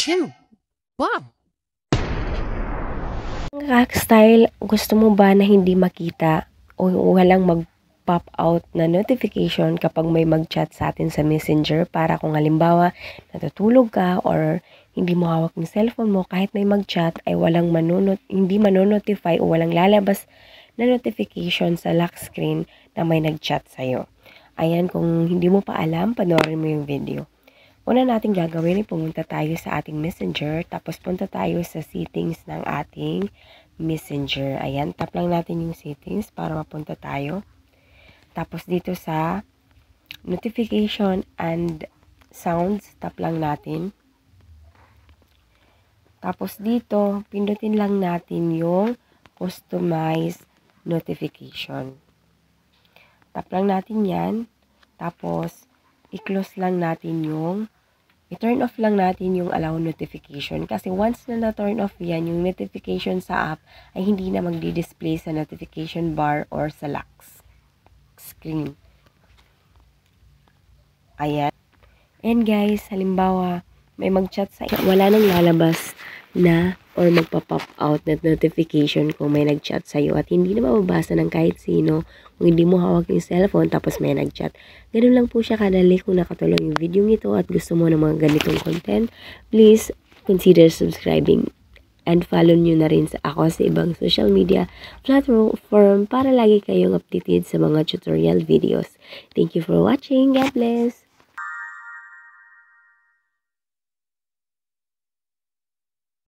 2. Wow! Style, gusto mo ba na hindi makita o walang mag-pop out na notification kapag may mag-chat sa atin sa Messenger para kung halimbawa natutulog ka or hindi mo hawak ng cellphone mo, kahit may mag-chat ay hindi manonotify o walang lalabas na notification sa lock screen na may nag-chat sa'yo. Ayan, kung hindi mo pa alam, panoorin mo yung video. Una natin gagawin ay pumunta tayo sa ating Messenger, tapos punta tayo sa settings ng ating Messenger. Ayan, tap lang natin yung settings para mapunta tayo. Tapos dito sa notification and sounds, tap lang natin. Tapos dito, pindutin lang natin yung customize notification. Tap lang natin yan. Tapos, i-close lang natin i-turn off lang natin yung allow notification. Kasi once na na-turn off yan, yung notification sa app ay hindi na magdi-display sa notification bar or sa lock screen. Ayan. And guys, halimbawa, may mag-chat sa wala nang lalabas na or magpa-pop out na notification kung may nag-chat sa'yo at hindi na mababasa ng kahit sino kung hindi mo hawak yung cellphone tapos may nag-chat. Ganun lang po siya kadali. Kung nakatulong yung video nito at gusto mo ng mga ganitong content, please consider subscribing and follow nyo na rin ako sa ibang social media platform para lagi kayong updated sa mga tutorial videos. Thank you for watching. God bless!